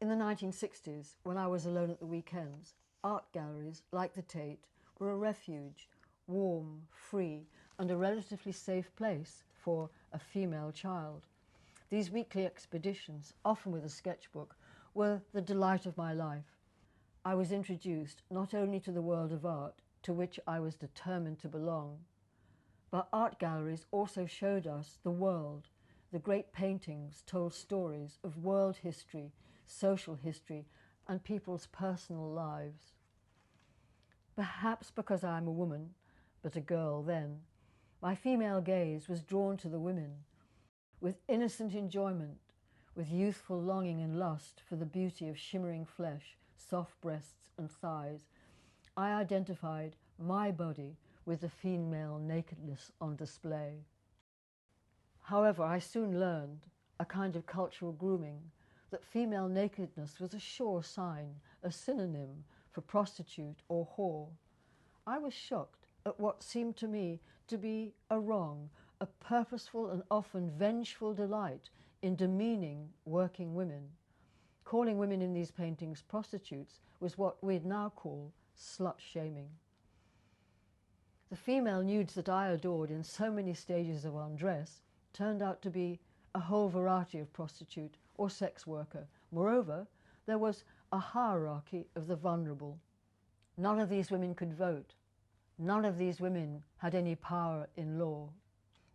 In the 1960s, when I was alone at the weekends, art galleries, like the Tate, were a refuge, warm, free, and a relatively safe place for a female child. These weekly expeditions, often with a sketchbook, were the delight of my life. I was introduced not only to the world of art, to which I was determined to belong, but art galleries also showed us the world. The great paintings told stories of world history, social history, and people's personal lives. Perhaps because I am a woman, but a girl then, my female gaze was drawn to the women. With innocent enjoyment, with youthful longing and lust for the beauty of shimmering flesh, soft breasts and thighs, I identified my body with the female nakedness on display. However, I soon learned, a kind of cultural grooming, that female nakedness was a sure sign, a synonym for prostitute or whore. I was shocked at what seemed to me to be a wrong, a purposeful and often vengeful delight in demeaning working women. Calling women in these paintings prostitutes was what we'd now call slut-shaming. The female nudes that I adored in so many stages of undress turned out to be a whole variety of prostitute or sex worker. Moreover, there was a hierarchy of the vulnerable. None of these women could vote. None of these women had any power in law.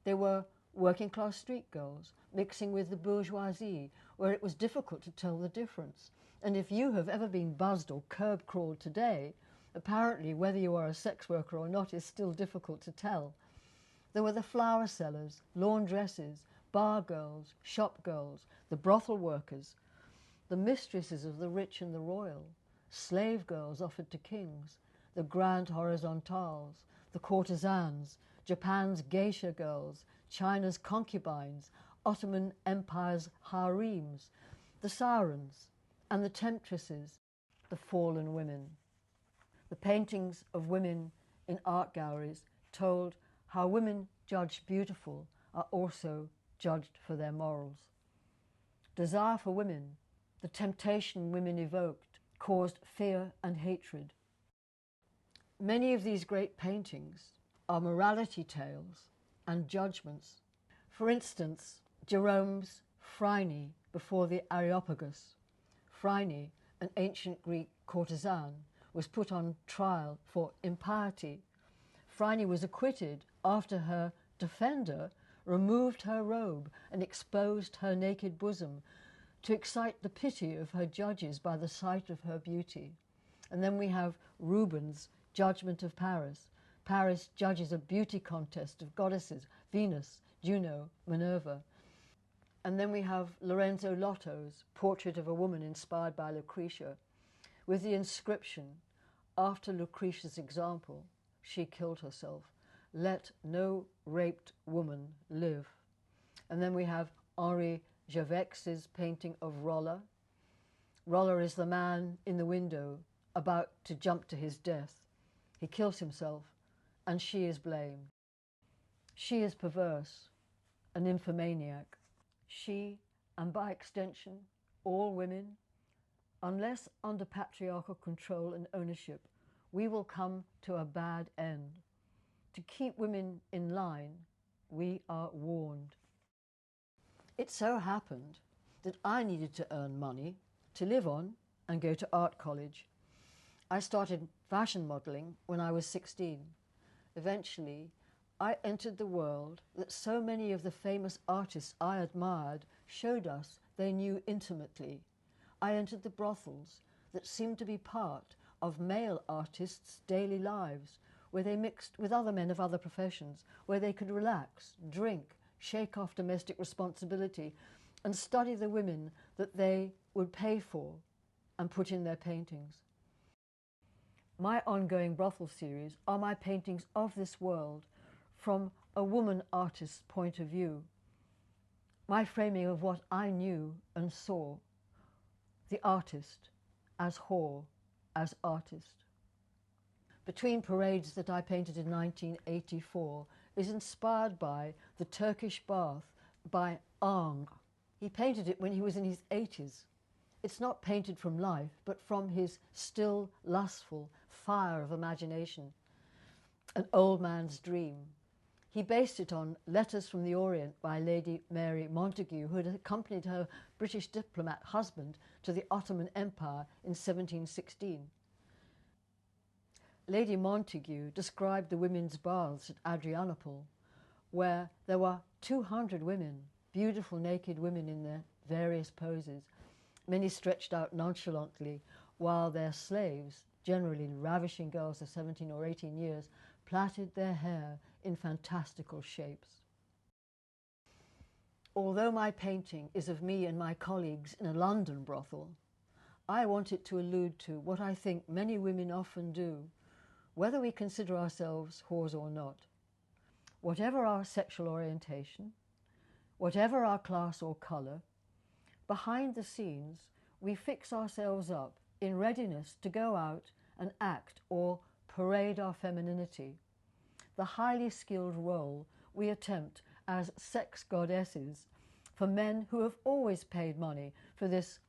They were working-class street girls, mixing with the bourgeoisie, where it was difficult to tell the difference. And if you have ever been buzzed or curb-crawled today, apparently whether you are a sex worker or not is still difficult to tell. There were the flower sellers, laundresses, bar girls, shop girls, the brothel workers, the mistresses of the rich and the royal, slave girls offered to kings, the grand horizontales, the courtesans, Japan's geisha girls, China's concubines, Ottoman Empire's harems, the sirens, and the temptresses, the fallen women. The paintings of women in art galleries told how women judged beautiful are also judged for their morals. Desire for women, the temptation women evoked, caused fear and hatred. Many of these great paintings are morality tales and judgments. For instance, Jerome's Phryne before the Areopagus. Phryne, an ancient Greek courtesan, was put on trial for impiety. Phryne was acquitted after her defender removed her robe and exposed her naked bosom to excite the pity of her judges by the sight of her beauty. And then we have Rubens' Judgment of Paris. Paris judges a beauty contest of goddesses, Venus, Juno, Minerva. And then we have Lorenzo Lotto's Portrait of a Woman inspired by Lucretia, with the inscription, after Lucretia's example, she killed herself. Let no raped woman live. And then we have Henri Javex's painting of Rolla. Rolla is the man in the window about to jump to his death. He kills himself, and she is blamed. She is perverse, a nymphomaniac. She, and by extension, all women, unless under patriarchal control and ownership, we will come to a bad end. To keep women in line, we are warned. It so happened that I needed to earn money to live on and go to art college. I started fashion modelling when I was 16. Eventually, I entered the world that so many of the famous artists I admired showed us they knew intimately. I entered the brothels that seemed to be part of male artists' daily lives, where they mixed with other men of other professions, where they could relax, drink, shake off domestic responsibility, and study the women that they would pay for and put in their paintings. My ongoing brothel series are my paintings of this world from a woman artist's point of view, my framing of what I knew and saw, the artist as whore, as artist. Between Parades that I painted in 1984 is inspired by the Turkish bath by Ingres. He painted it when he was in his 80s, It's not painted from life, but from his still lustful fire of imagination, an old man's dream. He based it on letters from the Orient by Lady Mary Montagu, who had accompanied her British diplomat husband to the Ottoman Empire in 1716. Lady Montagu described the women's baths at Adrianople, where there were 200 women, beautiful naked women in their various poses, many stretched out nonchalantly, while their slaves, generally ravishing girls of 17 or 18 years, plaited their hair in fantastical shapes. Although my painting is of me and my colleagues in a London brothel, I want it to allude to what I think many women often do, whether we consider ourselves whores or not. Whatever our sexual orientation, whatever our class or colour, behind the scenes we fix ourselves up in readiness to go out and act or parade our femininity, the highly skilled role we attempt as sex goddesses for men who have always paid money for this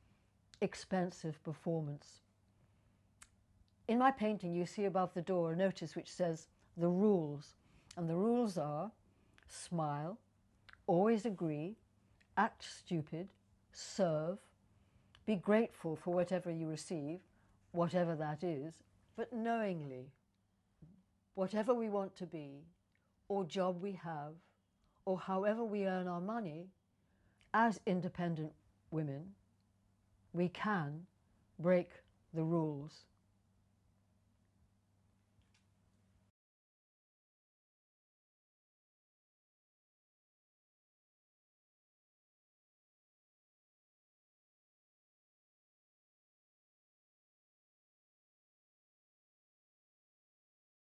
expensive performance. In my painting you see above the door a notice which says "The Rules," and the rules are: smile, always agree, act stupid, serve, be grateful for whatever you receive, whatever that is, but knowingly. Whatever we want to be, or job we have, or however we earn our money, as independent women, we can break the rules.